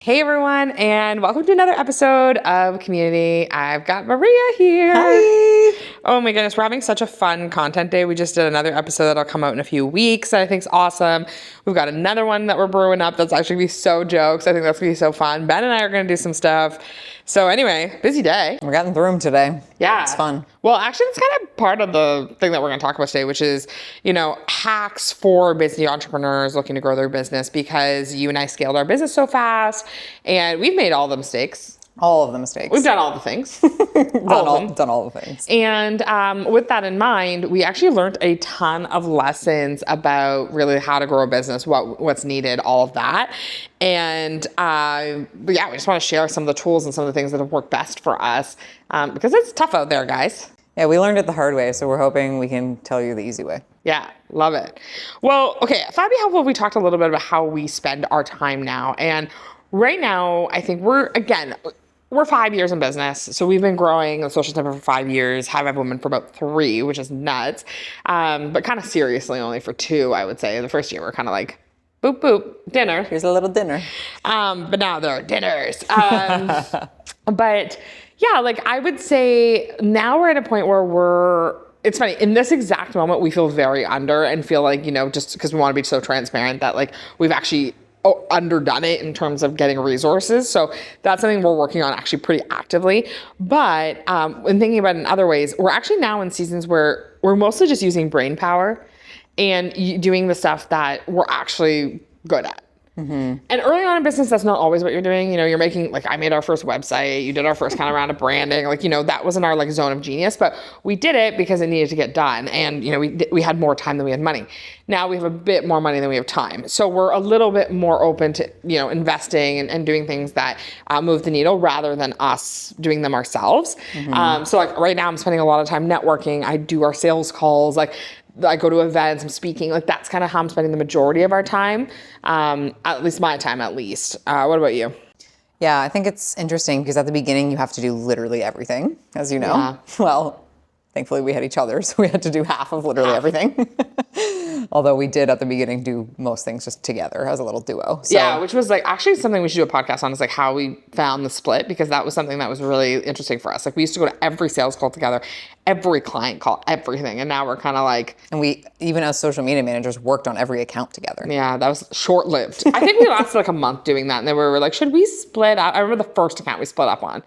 Hey everyone, and welcome to another episode of Community. I've got Maria here. Hi. Oh my goodness, we're having such a fun content day. We just did another episode that'll come out in a few weeks that I think's awesome. We've got another one that we're brewing up that's actually gonna be so jokes. I think that's gonna be so fun. Ben and I are gonna do some stuff. So anyway, busy day. We're getting through them today. Yeah. It's fun. Well, actually, it's kind of part of the thing that we're going to talk about today, which is, hacks for busy entrepreneurs looking to grow their business, because you and I scaled our business so fast and we've made all the mistakes. All of the mistakes. We've done all the things. Done all the things. And with that in mind, we actually learned a ton of lessons about really how to grow a business, what's needed, all of that. And we just want to share some of the tools and some of the things that have worked best for us, because it's tough out there, guys. Yeah, we learned it the hard way, so we're hoping we can tell you the easy way. Yeah, love it. Well, okay, I thought it'd be helpful if we talked a little bit about how we spend our time now. And right now, I think we're 5 years in business. So we've been growing the social snippet for 5 years, Have Women for about 3, which is nuts. But kind of seriously only for 2, I would say. The first year we're kind of like, boop, boop, dinner. Here's a little dinner. But now there are dinners. But yeah, I would say now we're at a point where it's funny, in this exact moment, we feel very under and feel like, just because we want to be so transparent that we've actually underdone it in terms of getting resources. So that's something we're working on actually pretty actively. But when thinking about it in other ways, we're actually now in seasons where we're mostly just using brain power and doing the stuff that we're actually good at. Mm-hmm. And early on in business, that's not always what you're doing. You're making, I made our first website, you did our first kind of round of branding, that wasn't our zone of genius, but we did it because it needed to get done. And, we had more time than we had money. Now we have a bit more money than we have time. So we're a little bit more open to, investing and doing things that move the needle rather than us doing them ourselves. Mm-hmm. So right now I'm spending a lot of time networking. I do our sales calls, I go to events, I'm speaking, that's kind of how I'm spending the majority of our time, at least my time at least. What about you? Yeah, I think it's interesting because at the beginning you have to do literally everything, as you know. Yeah. Well, thankfully we had each other, so we had to do half of literally everything. Although we did at the beginning do most things just together as a little duo. So. Yeah, which was actually something we should do a podcast on, is how we found the split, because that was something that was really interesting for us. We used to go to every sales call together, every client call, everything. And now we're kind of And we, even as social media managers, worked on every account together. Yeah, that was short-lived. I think we lasted a month doing that. And then we were should we split up? I remember the first account we split up on.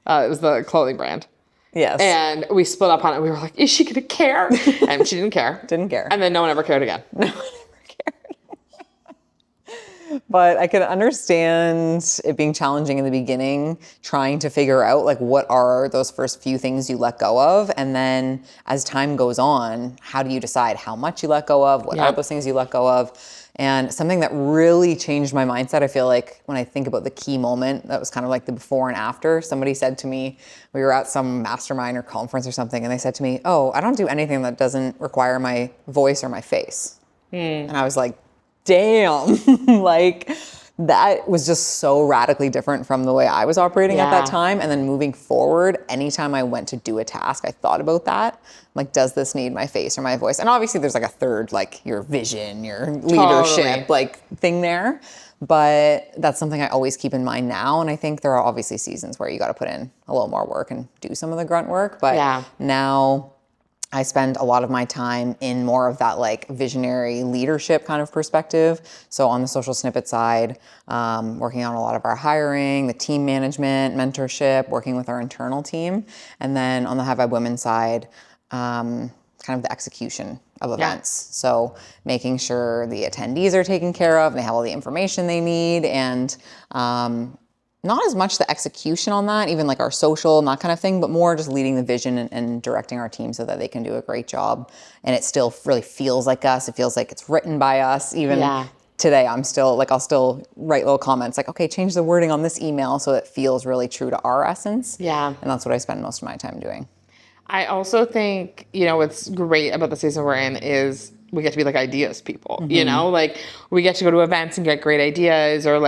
It was the clothing brand. Yes. And we split up on it. We were is she going to care? And she didn't care. Didn't care. And then no one ever cared again. No one ever cared. But I can understand it being challenging in the beginning, trying to figure out what are those first few things you let go of. And then as time goes on, how do you decide how much you let go of? What are those things you let go of? And something that really changed my mindset, I feel when I think about the key moment, that was kind of the before and after. Somebody said to me, we were at some mastermind or conference or something, and they said to me, oh, I don't do anything that doesn't require my voice or my face. And I was like, damn, that was just so radically different from the way I was operating at that time. And then moving forward, anytime I went to do a task, I thought about that. Does this need my face or my voice? And obviously there's a third, your vision, your leadership, thing there. But that's something I always keep in mind now. And I think there are obviously seasons where you got to put in a little more work and do some of the grunt work. But now I spend a lot of my time in more of that visionary leadership kind of perspective. So on the social snippet side, working on a lot of our hiring, the team management, mentorship, working with our internal team. And then on the Have Women side, kind of the execution of events. So making sure the attendees are taken care of and they have all the information they need, and not as much the execution on that, even our social and that kind of thing, but more just leading the vision and directing our team so that they can do a great job. And it still really feels like us. It feels like it's written by us. Even today, I'm still I'll still write little comments okay, change the wording on this email so it feels really true to our essence. Yeah. And that's what I spend most of my time doing. I also think, what's great about the season we're in is we get to be ideas people, we get to go to events and get great ideas, or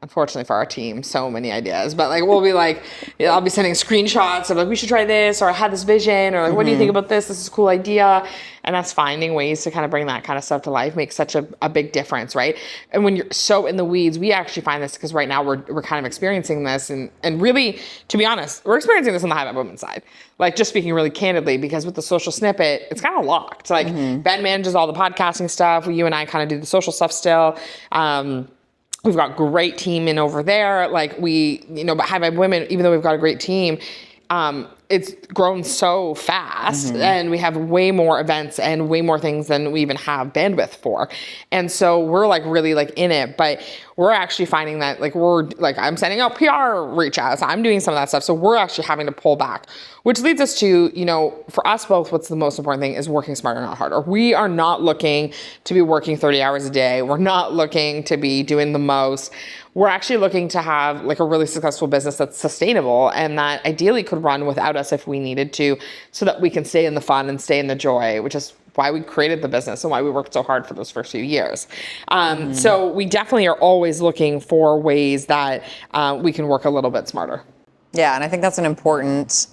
unfortunately for our team, so many ideas, but like we'll be like, I'll be sending screenshots of like, we should try this, or I had this vision, or like, what do you think about this? This is a cool idea. And that's finding ways to kind of bring that kind of stuff to life makes such a big difference, right? And when you're so in the weeds, we actually find this because right now we're kind of experiencing this, and really, to be honest, we're experiencing this on the high vibe women side. Like just speaking really candidly, because with the social snippet, it's kind of locked. Like Ben manages all the podcasting stuff. You and I kind of do the social stuff still. We've got great team in over there. Like but High Vibe Women, even though we've got a great team, it's grown so fast and we have way more events and way more things than we even have bandwidth for. And so we're like really like in it, but we're actually finding that like I'm sending out PR reach outs. I'm doing some of that stuff. So we're actually having to pull back, which leads us to, for us both, what's the most important thing is working smarter, not harder. We are not looking to be working 30 hours a day. We're not looking to be doing the most. We're actually looking to have like a really successful business that's sustainable and that ideally could run without us if we needed to, so that we can stay in the fun and stay in the joy, which is why we created the business and why we worked so hard for those first few years. So we definitely are always looking for ways that we can work a little bit smarter. Yeah, and I think that's an important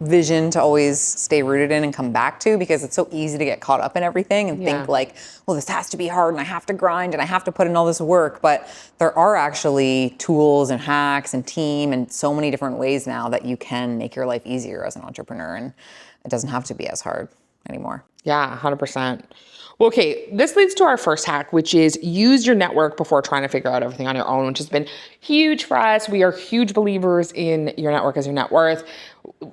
vision to always stay rooted in and come back to, because it's so easy to get caught up in everything and think like, well, this has to be hard and I have to grind and I have to put in all this work. But there are actually tools and hacks and team and so many different ways now that you can make your life easier as an entrepreneur, and it doesn't have to be as hard anymore. Yeah, 100%. Well, okay, this leads to our first hack, which is use your network before trying to figure out everything on your own, which has been huge for us. We are huge believers in your network as your net worth.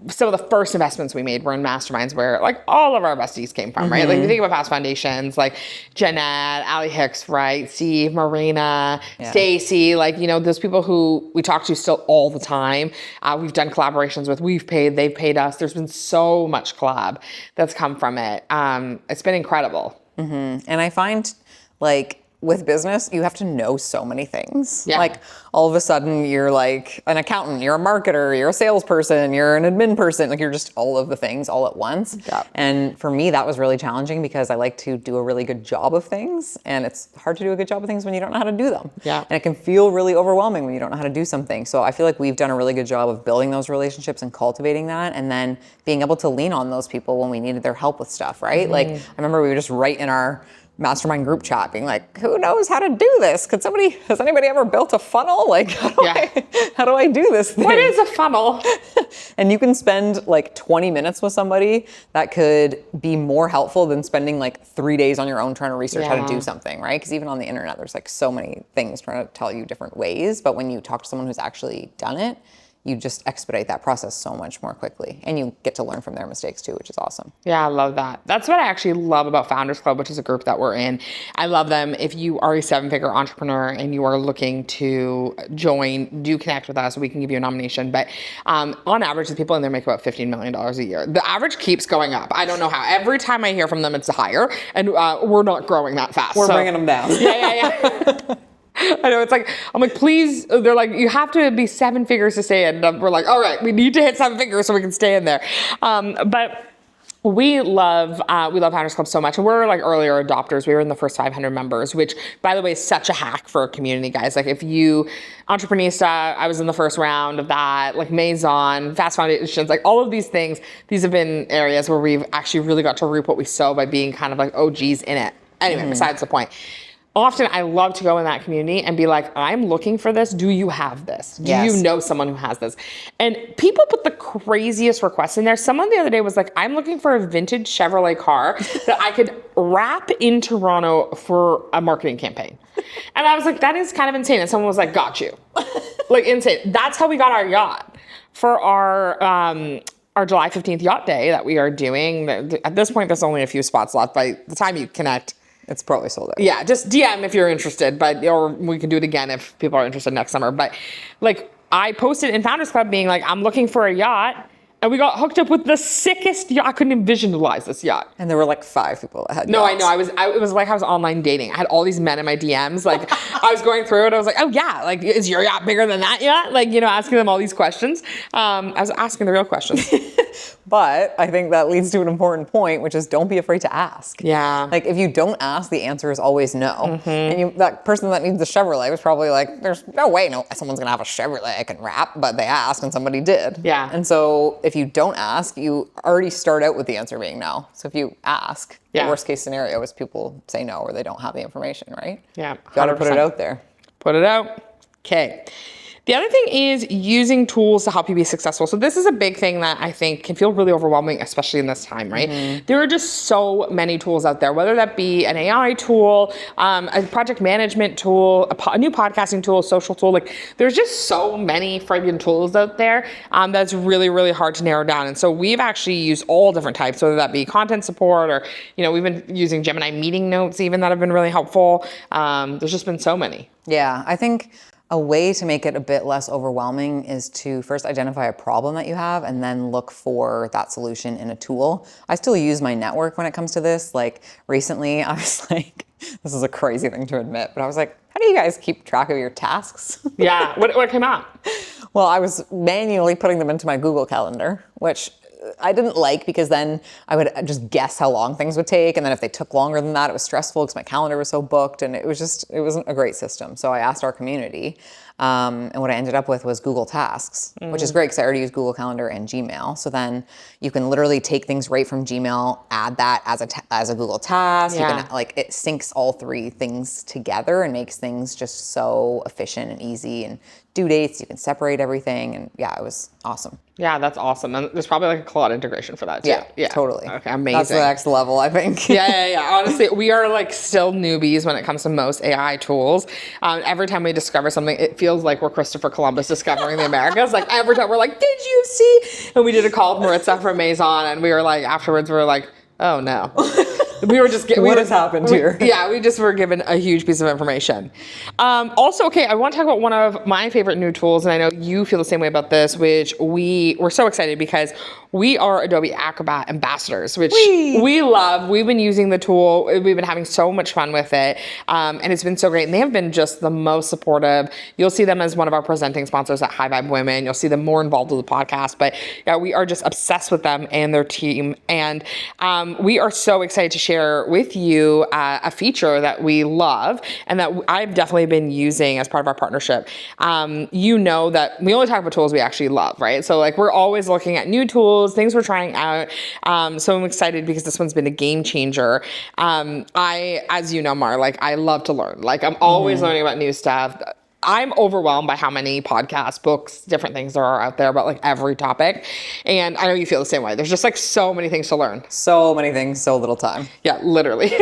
Some of the first investments we made were in masterminds where like all of our besties came from, right? Like if you think about past foundations, like Jeanette, Allie Hicks, right? Steve, Marina, Stacy, like, those people who we talk to still all the time. We've done collaborations with, we've paid, they've paid us. There's been so much collab that's come from it. It's been incredible. And I find like with business, you have to know so many things. Yeah. Like all of a sudden you're like an accountant, you're a marketer, you're a salesperson, you're an admin person, like you're just all of the things all at once. Yeah. And for me, that was really challenging because I like to do a really good job of things, and it's hard to do a good job of things when you don't know how to do them. Yeah. And it can feel really overwhelming when you don't know how to do something. So I feel like we've done a really good job of building those relationships and cultivating that, and then being able to lean on those people when we needed their help with stuff, right? Like I remember we were just right in our mastermind group chat being like, who knows how to do this? Has anybody ever built a funnel? Like, how do I do this thing? What is a funnel? And you can spend like 20 minutes with somebody that could be more helpful than spending like 3 days on your own trying to research how to do something, right? Because even on the internet, there's like so many things trying to tell you different ways. But when you talk to someone who's actually done it, you just expedite that process so much more quickly, and you get to learn from their mistakes too, which is awesome. Yeah, I love that. That's what I actually love about Founders Club, which is a group that we're in. I love them. If you are a 7-figure entrepreneur and you are looking to join, do connect with us. We can give you a nomination. But on average, the people in there make about $15 million a year. The average keeps going up. I don't know how. Every time I hear from them, it's higher, and we're not growing that fast. We're bringing them down. Yeah. I know, it's like, I'm like, please, they're like, you have to be 7 figures to stay in. And we're like, all right, we need to hit 7 figures so we can stay in there. But we love Founders Club so much. And we're like earlier adopters. We were in the first 500 members, which by the way, is such a hack for a community, guys. Like if you, Entreprenista, I was in the first round of that, like Maison, Fast Foundations, like all of these things. These have been areas where we've actually really got to reap what we sow by being kind of like OGs in it. Anyway, besides the point. Often I love to go in that community and be like, I'm looking for this. Do you have this? Do you know someone who has this? And people put the craziest requests in there. Someone the other day was like, I'm looking for a vintage Chevrolet car that I could wrap in Toronto for a marketing campaign. And I was like, that is kind of insane. And someone was like, got you. Like insane. That's how we got our yacht for our July 15th yacht day that we are doing. At this point, there's only a few spots left. By the time you connect, it's probably sold out. Yeah, just DM if you're interested, or we can do it again if people are interested next summer. But like I posted in Founders Club being like, I'm looking for a yacht, and we got hooked up with the sickest yacht. I couldn't even visualize this yacht. And there were like 5 people that had No, yachts. I know. It was like I was online dating. I had all these men in my DMs. Like I was going through it. I was like, oh yeah, like is your yacht bigger than that yacht? Like, asking them all these questions. I was asking the real questions. But I think that leads to an important point, which is don't be afraid to ask. Yeah. Like if you don't ask, the answer is always no. And that person that needs the Chevrolet was probably like, there's no way someone's gonna have a Chevrolet I can wrap, but they asked and somebody did. Yeah. And so if you don't ask, you already start out with the answer being no. So if you ask, the worst case scenario is people say no or they don't have the information, right? Yeah. Gotta put it out there. Put it out. Okay. The other thing is using tools to help you be successful. So this is a big thing that I think can feel really overwhelming, especially in this time, right? There are just so many tools out there, whether that be an AI tool, a project management tool, a new podcasting tool, a social tool. Like there's just so many friggin' tools out there that's really, really hard to narrow down. And so we've actually used all different types, whether that be content support or, we've been using Gemini meeting notes even that have been really helpful. There's just been so many. Yeah, I think a way to make it a bit less overwhelming is to first identify a problem that you have and then look for that solution in a tool. I still use my network when it comes to this. Like recently I was like, this is a crazy thing to admit, but I was like, how do you guys keep track of your tasks? Yeah, what came up? Well, I was manually putting them into my Google Calendar, which I didn't like because then I would just guess how long things would take. And then if they took longer than that, it was stressful because my calendar was so booked and it wasn't a great system. So I asked our community and what I ended up with was Google Tasks, which is great because I already use Google Calendar and Gmail. So then you can literally take things right from Gmail, add that as a Google Task. Yeah. You can it syncs all three things together and makes things just so efficient and easy and due dates, you can separate everything. And yeah, it was awesome. Yeah, that's awesome. And there's probably like a cloud integration for that too. Yeah, totally. Okay, amazing. That's the next level, I think. Yeah. Honestly, we are like still newbies when it comes to most AI tools. Every time we discover something, it feels like we're Christopher Columbus discovering the Americas. Like every time we're like, did you see? And we did a call with Maritza from Maison and we were like, afterwards we were like, oh no. We were just what has happened here? Yeah, we just were given a huge piece of information. Also, okay, I want to talk about one of my favorite new tools, and I know you feel the same way about this, which we're so excited because we are Adobe Acrobat ambassadors, which we love. We've been using the tool. We've been having so much fun with it, and it's been so great. And they have been just the most supportive. You'll see them as one of our presenting sponsors at High Vibe Women. You'll see them more involved with the podcast, but yeah, we are just obsessed with them and their team, and we are so excited to share with you a feature that we love and that I've definitely been using as part of our partnership. You know that we only talk about tools we actually love, right? So like we're always looking at new tools, things we're trying out. So I'm excited because this one's been a game changer. As you know, Mar, like I love to learn. Like I'm always learning about new stuff. I'm overwhelmed by how many podcasts, books, different things there are out there about like every topic. And I know you feel the same way. There's just like so many things to learn. So many things, so little time. Yeah, literally.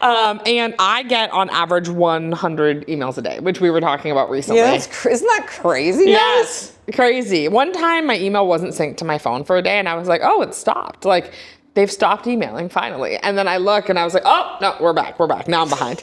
And I get on average 100 emails a day, which we were talking about recently. Yeah, isn't that crazy? Yes, crazy. One time my email wasn't synced to my phone for a day and I was like, oh, it stopped. Like, they've stopped emailing finally. And then I look and I was like, oh, no, we're back. Now I'm behind.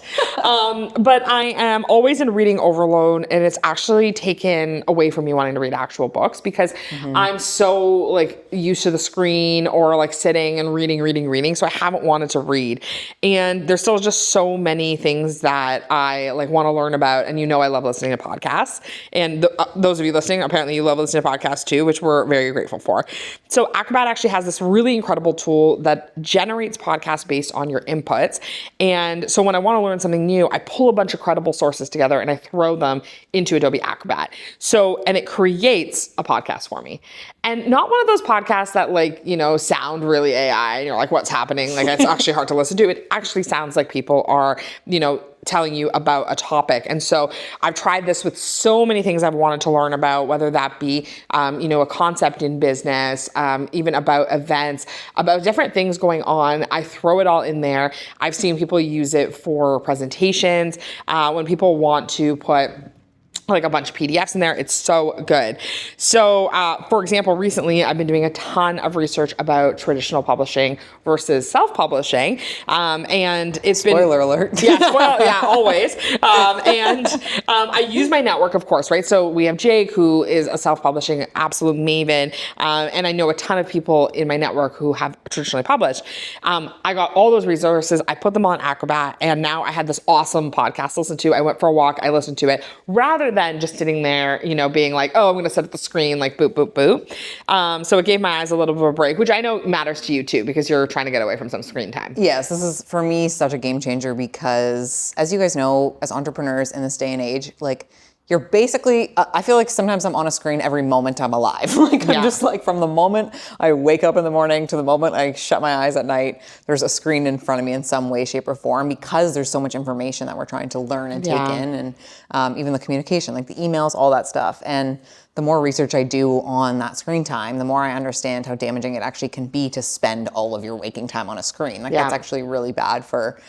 But I am always in reading overload and it's actually taken away from me wanting to read actual books because I'm so like used to the screen or like sitting and reading. So I haven't wanted to read. And there's still just so many things that I like want to learn about. And I love listening to podcasts. And those of you listening, apparently you love listening to podcasts too, which we're very grateful for. So Acrobat actually has this really incredible tool that generates podcasts based on your inputs. And so when I want to learn something new, I pull a bunch of credible sources together and I throw them into Adobe Acrobat. And it creates a podcast for me. And not one of those podcasts that sound really AI and you're like, what's happening? Like it's actually hard to listen to. It actually sounds like people are, telling you about a topic. And so I've tried this with so many things I've wanted to learn about, whether that be, a concept in business, even about events, about different things going on. I throw it all in there. I've seen people use it for presentations. When people want to put like a bunch of PDFs in there. It's so good. So, for example, recently I've been doing a ton of research about traditional publishing versus self-publishing. And it's Spoiler alert. Yeah, always. I use my network, of course, right? So we have Jake, who is a self-publishing absolute maven. And I know a ton of people in my network who have traditionally published. I got all those resources. I put them on Acrobat and now I had this awesome podcast to listen to. I went for a walk. I listened to it rather than just sitting there, being like, oh, I'm going to sit at the screen, like boop, boop, boop. So it gave my eyes a little bit of a break, which I know matters to you too, because you're trying to get away from some screen time. Yes, this is for me such a game changer because, as you guys know, as entrepreneurs in this day and age, like, you're basically, I feel like sometimes I'm on a screen every moment I'm alive. Like, I'm just like, from the moment I wake up in the morning to the moment I shut my eyes at night, there's a screen in front of me in some way, shape, or form, because there's so much information that we're trying to learn and take in, and even the communication, like the emails, all that stuff. And the more research I do on that screen time, the more I understand how damaging it actually can be to spend all of your waking time on a screen. Like, that's actually really bad for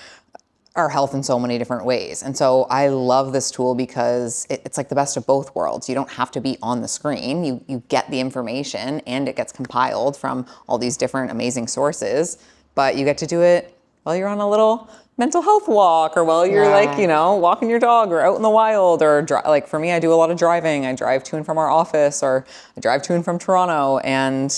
our health in so many different ways. And so I love this tool because it's like the best of both worlds. You don't have to be on the screen. You get the information and it gets compiled from all these different amazing sources, but you get to do it while you're on a little mental health walk, or while you're like, walking your dog, or out in the wild, or like for me, I do a lot of driving. I drive to and from our office, or I drive to and from Toronto, and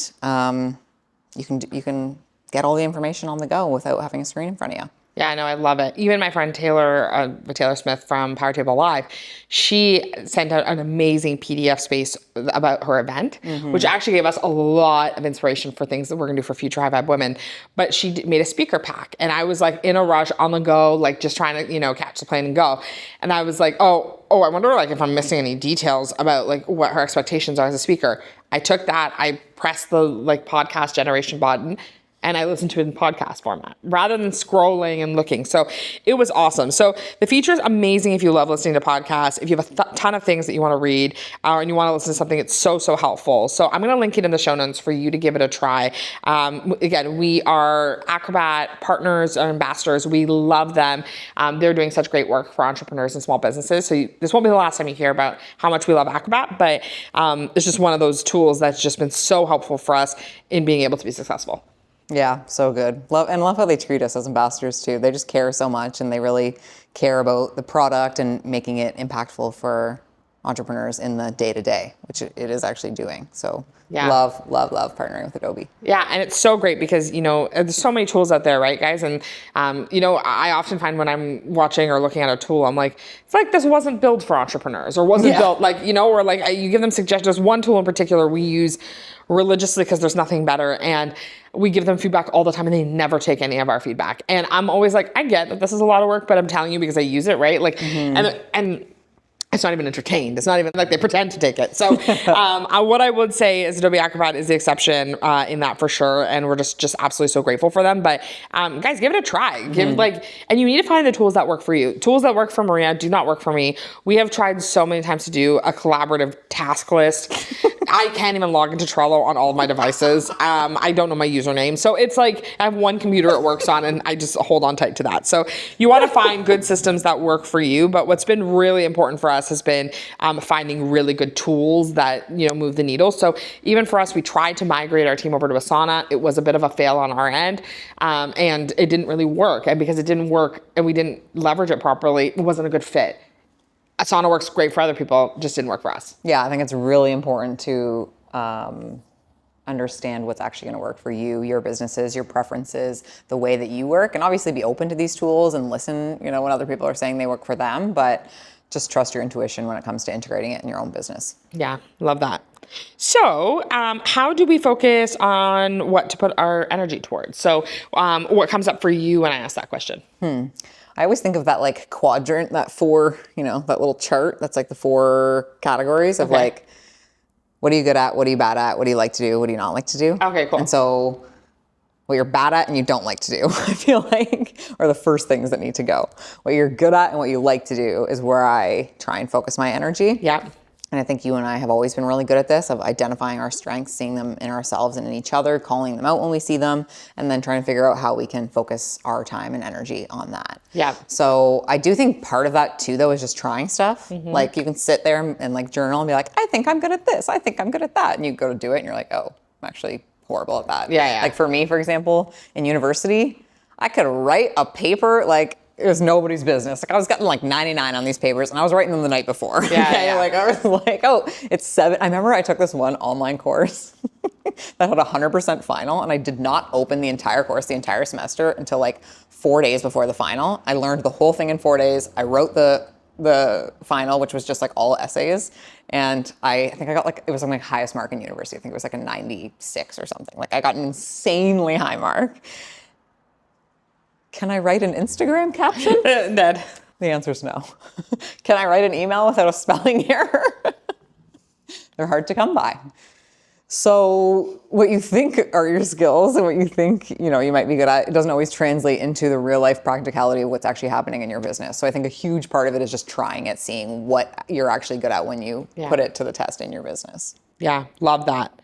you can get all the information on the go without having a screen in front of you. Yeah, I know. I love it. Even my friend Taylor Smith from Power Table Live, she sent out an amazing PDF space about her event, which actually gave us a lot of inspiration for things that we're going to do for future High Vibe Women. But she made a speaker pack, and I was like in a rush, on the go, like just trying to, catch the plane and go. And I was like, oh, I wonder like if I'm missing any details about like what her expectations are as a speaker. I took that, I pressed the like podcast generation button, and I listened to it in podcast format rather than scrolling and looking. So it was awesome. So the feature is amazing if you love listening to podcasts. If you have a ton of things that you want to read and you want to listen to something, it's so helpful. So I'm going to link it in the show notes for you to give it a try. Again, we are Acrobat partners or ambassadors. We love them. They're doing such great work for entrepreneurs and small businesses. So this won't be the last time you hear about how much we love Acrobat, but it's just one of those tools that's just been so helpful for us in being able to be successful. Yeah, so good. Love how they treat us as ambassadors too. They just care so much, and they really care about the product and making it impactful for entrepreneurs in the day-to-day, which it is actually doing. So love partnering with Adobe. Yeah, and it's so great because, there's so many tools out there, right, guys? And, I often find when I'm watching or looking at a tool, I'm like, it's like this wasn't built for entrepreneurs, or wasn't built like, or like you give them suggestions. There's one tool in particular we use religiously because there's nothing better, and we give them feedback all the time, and they never take any of our feedback. And I'm always like, I get that this is a lot of work, but I'm telling you because I use it, right? Like, and it's not even entertained. It's not even like they pretend to take it. So what I would say is Adobe Acrobat is the exception in that for sure. And we're just absolutely so grateful for them. But guys, give it a try. And you need to find the tools that work for you. Tools that work for Maria do not work for me. We have tried so many times to do a collaborative task list. I can't even log into Trello on all of my devices. I don't know my username. So it's like I have one computer it works on, and I just hold on tight to that. So you want to find good systems that work for you. But what's been really important for us has been finding really good tools that move the needle. So even for us, we tried to migrate our team over to Asana. It was a bit of a fail on our end, and it didn't really work. And because it didn't work and we didn't leverage it properly, it wasn't a good fit. Asana works great for other people, just didn't work for us. Yeah, I think it's really important to understand what's actually going to work for you, your businesses, your preferences, the way that you work, and obviously be open to these tools and listen, when other people are saying they work for them, but just trust your intuition when it comes to integrating it in your own business. Yeah, love that. So how do we focus on what to put our energy towards? So what comes up for you when I ask that question? I always think of that like quadrant, that four, that little chart. That's like the four categories of like, what are you good at? What are you bad at? What do you like to do? What do you not like to do? Okay, cool. And so what you're bad at and you don't like to do, I feel like, are the first things that need to go. What you're good at and what you like to do is where I try and focus my energy. Yeah. And I think you and I have always been really good at this, of identifying our strengths, seeing them in ourselves and in each other, calling them out when we see them, and then trying to figure out how we can focus our time and energy on that. Yeah. So I do think part of that too, though, is just trying stuff. Like you can sit there and like journal and be like, I think I'm good at this. I think I'm good at that. And you go to do it and you're like, oh, I'm actually horrible at that. Yeah. Like for me, for example, in university, I could write a paper like it was nobody's business. Like I was getting like 99 on these papers and I was writing them the night before. Yeah. Like I was like, oh, it's 7. I remember I took this one online course that had 100% final, and I did not open the entire course, the entire semester, until like 4 days before the final. I learned the whole thing in 4 days. I wrote the the final, which was just like all essays. And I think I got like, it was like my highest mark in university. I think it was like a 96 or something. Like I got an insanely high mark. Can I write an Instagram caption? Ned. The answer is no. Can I write an email without a spelling error? They're hard to come by. So what you think are your skills and what you think, you might be good at, it doesn't always translate into the real life practicality of what's actually happening in your business. So I think a huge part of it is just trying it, seeing what you're actually good at when you put it to the test in your business. Yeah, love that.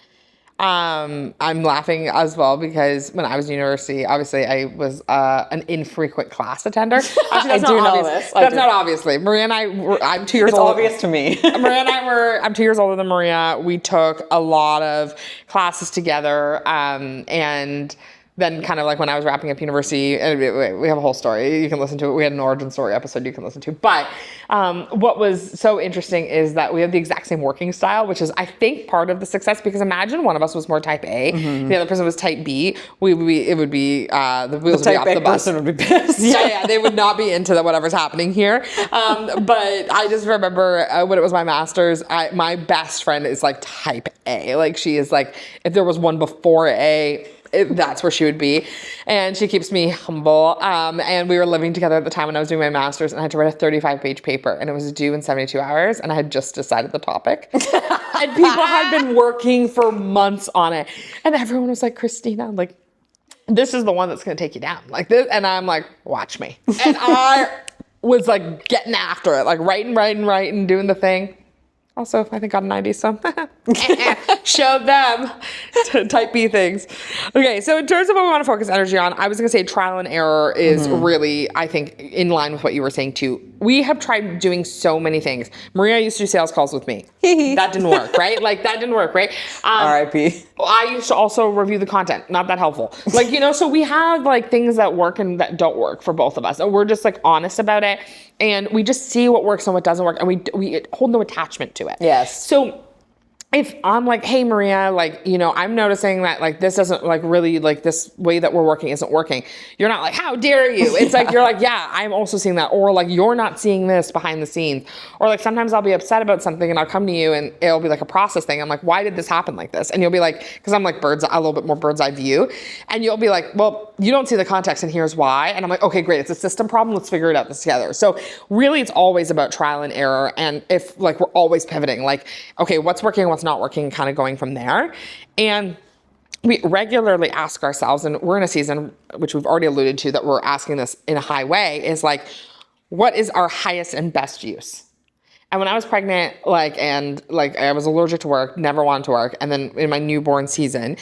I'm laughing as well because when I was in university, obviously I was an infrequent class attender. Actually, that's I do not know obvious. this. That's not obviously. Maria and I'm 2 years It's older. obvious to me. I'm 2 years older than Maria. We took a lot of classes together, and then kind of like when I was wrapping up university, and we have a whole story you can listen to it. We had an origin story episode you can listen to. But what was so interesting is that we have the exact same working style, which is I think part of the success, because imagine one of us was more type A, the other person was type B. The wheels would be off the bus. Person would be pissed. Yeah, they would not be into whatever's happening here. But I just remember when it was my master's, my best friend is like type A. Like she is like, if there was one before A, that's where she would be. And she keeps me humble. And we were living together at the time when I was doing my master's, and I had to write a 35-page paper, and it was due in 72 hours, and I had just decided the topic. And people had been working for months on it. And everyone was like, Kristina, like, this is the one that's going to take you down. Like this. And I'm like, watch me. And I was like getting after it, like writing, doing the thing. Also, I think got a 90, so showed them type B things. Okay, so in terms of what we want to focus energy on, I was going to say trial and error is really, I think, in line with what you were saying too. We have tried doing so many things. Maria used to do sales calls with me. That didn't work, right? Like that didn't work, right? R.I.P. I used to also review the content. Not that helpful. Like, so we have like things that work and that don't work for both of us. And we're just like honest about it. And we just see what works and what doesn't work. And we hold no attachment to it. Yes. So if I'm like, hey, Maria, like, I'm noticing that like this doesn't like really like this way that we're working isn't working. You're not like, how dare you? It's like, you're like, yeah, I'm also seeing that. Or like, you're not seeing this behind the scenes. Or like, sometimes I'll be upset about something and I'll come to you and it'll be like a process thing. I'm like, why did this happen like this? And you'll be like, because I'm like a little bit more bird's eye view. And you'll be like, well, you don't see the context and here's why. And I'm like, okay, great. It's a system problem. Let's figure it out together. So really it's always about trial and error. And if like, we're always pivoting, like, okay, what's working, what's not working, kind of going from there. And we regularly ask ourselves, and we're in a season, which we've already alluded to, that we're asking this in a high way, is like, what is our highest and best use? And when I was pregnant, I was allergic to work, never wanted to work. And then in my newborn season,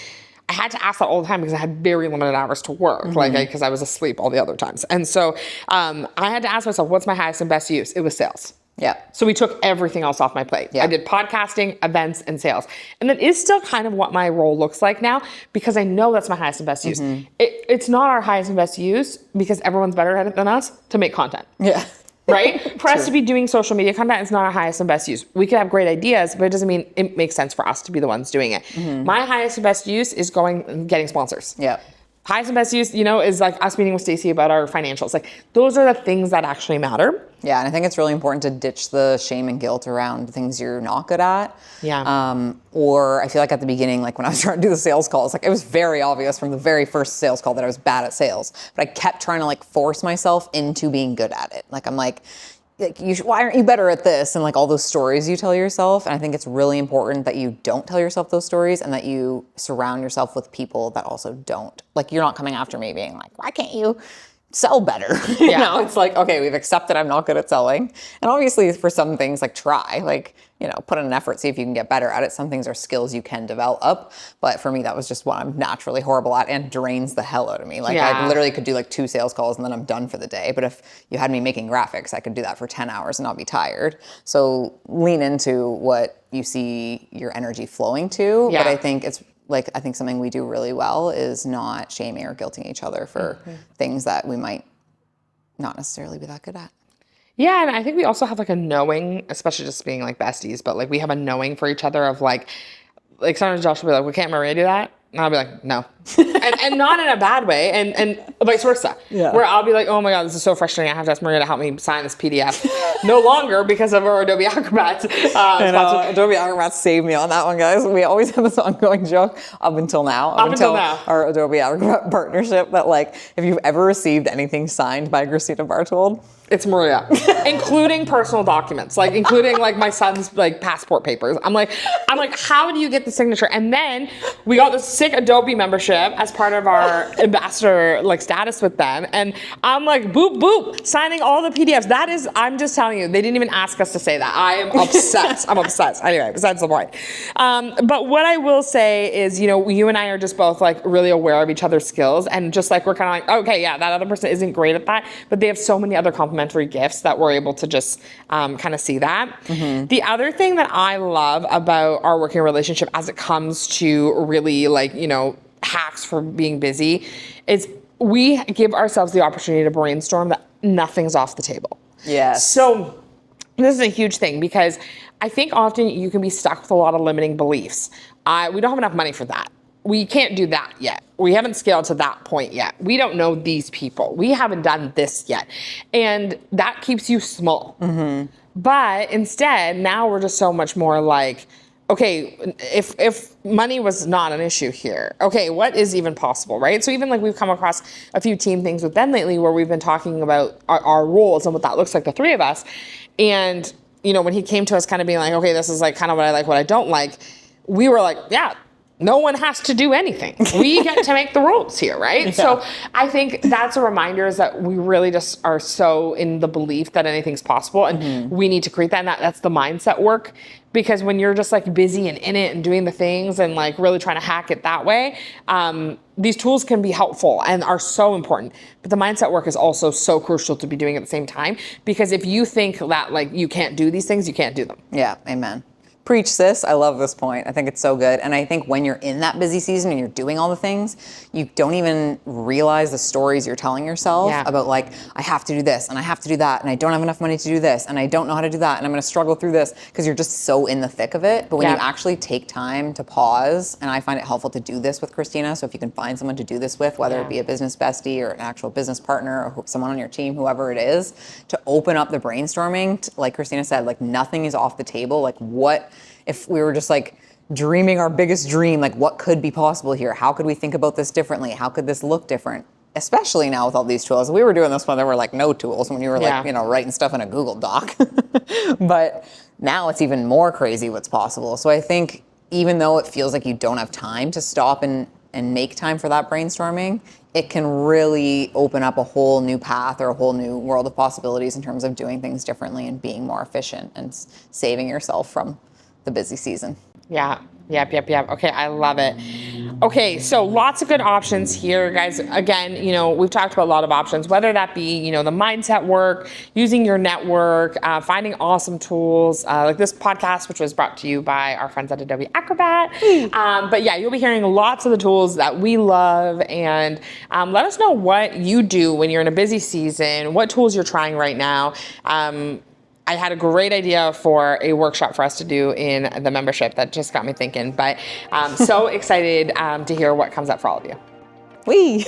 I had to ask that all the time because I had very limited hours to work, because I was asleep all the other times. And so I had to ask myself, what's my highest and best use? It was sales. Yeah. So we took everything else off my plate. Yeah. I did podcasting, events, and sales. And that is still kind of what my role looks like now, because I know that's my highest and best use. It's not our highest and best use because everyone's better at it than us to make content. Yeah. Right? For us to be doing social media content, it's not our highest and best use. We could have great ideas, but it doesn't mean it makes sense for us to be the ones doing it. My highest and best use is going and getting sponsors. Yeah. Highest and best use, is like us meeting with Stacey about our financials. Like, those are the things that actually matter. Yeah, and I think it's really important to ditch the shame and guilt around things you're not good at. Yeah. Or I feel like at the beginning, like when I was trying to do the sales calls, like it was very obvious from the very first sales call that I was bad at sales. But I kept trying to like force myself into being good at it. Like I'm like why aren't you better at this? And like all those stories you tell yourself. And I think it's really important that you don't tell yourself those stories and that you surround yourself with people that also don't. Like you're not coming after me being like, why can't you sell better? It's like, okay, we've accepted I'm not good at selling. And obviously for some things, like try, like, put in an effort, see if you can get better at it. Some things are skills you can develop. But for me, that was just what I'm naturally horrible at and drains the hell out of me. Like I literally could do like 2 sales calls and then I'm done for the day. But if you had me making graphics, I could do that for 10 hours and not be tired. So lean into what you see your energy flowing to. Yeah. But I think I think something we do really well is not shaming or guilting each other for things that we might not necessarily be that good at. Yeah, and I think we also have like a knowing, especially just being like besties, but like we have a knowing for each other of like sometimes Josh will be like, well, can't Maria do that? And I'll be like, no. and not in a bad way, and vice versa. Yeah. Where I'll be like, oh my God, this is so frustrating. I have to ask Maria to help me sign this PDF. No longer because of our Adobe Acrobat. I know, Adobe Acrobat saved me on that one, guys. We always have this ongoing joke up until now. Up until our Adobe Acrobat partnership that like, if you've ever received anything signed by Kristina Bartold, it's Maria, including personal documents, like including like my son's like passport papers. I'm like, how do you get the signature? And then we got this sick Adobe membership as part of our ambassador like status with them, and I'm like, boop boop, signing all the PDFs. That is, I'm just telling you, they didn't even ask us to say that. I am obsessed. I'm obsessed. Anyway, besides the point. But what I will say is, you know, you and I are just both like really aware of each other's skills, and just like we're kind of like, okay, yeah, that other person isn't great at that, but they have so many other complementary gifts that we're able to just kind of see that. Mm-hmm. The other thing that I love about our working relationship as it comes to really like, you know, hacks for being busy is we give ourselves the opportunity to brainstorm that nothing's off the table. Yes. So this is a huge thing because I think often you can be stuck with a lot of limiting beliefs. We don't have enough money for that. We can't do that yet. We haven't scaled to that point yet. We don't know these people. We haven't done this yet. And that keeps you small. Mm-hmm. But instead, now we're just so much more like, okay, if money was not an issue here, okay, what is even possible, right? So even like we've come across a few team things with Ben lately where we've been talking about our roles and what that looks like, the three of us. And, you know, when he came to us kind of being like, okay, this is like kind of what I like, what I don't like, we were like, yeah, no one has to do anything. We get to make the rules here, right? Yeah. So I think that's a reminder is that we really just are so in the belief that anything's possible, and we need to create that. And that's the mindset work, because when you're just like busy and in it and doing the things and like really trying to hack it that way, these tools can be helpful and are so important. But the mindset work is also so crucial to be doing at the same time, because if you think that like you can't do these things, you can't do them. Yeah, amen. Preach, sis. I love this point. I think it's so good. And I think when you're in that busy season and you're doing all the things, you don't even realize the stories you're telling yourself about like, I have to do this and I have to do that and I don't have enough money to do this and I don't know how to do that and I'm going to struggle through this, because you're just so in the thick of it. But when you actually take time to pause, and I find it helpful to do this with Kristina, so if you can find someone to do this with, whether it be a business bestie or an actual business partner or someone on your team, whoever it is, to open up the brainstorming, like Kristina said, like nothing is off the table. Like what if we were just like dreaming our biggest dream, like what could be possible here? How could we think about this differently? How could this look different? Especially now with all these tools. We were doing this when there were like no tools, when you were like, you know, writing stuff in a Google Doc. But now it's even more crazy what's possible. So I think even though it feels like you don't have time to stop and make time for that brainstorming, it can really open up a whole new path or a whole new world of possibilities in terms of doing things differently and being more efficient and saving yourself from the busy season. Yeah. Yep. Okay, I love it. Okay, so lots of good options here, guys. Again, you know, we've talked about a lot of options, whether that be, you know, the mindset work, using your network, finding awesome tools, like this podcast, which was brought to you by our friends at Adobe Acrobat. But yeah, you'll be hearing lots of the tools that we love, and let us know what you do when you're in a busy season, what tools you're trying right now. I had a great idea for a workshop for us to do in the membership that just got me thinking, but I'm so excited to hear what comes up for all of you. Whee!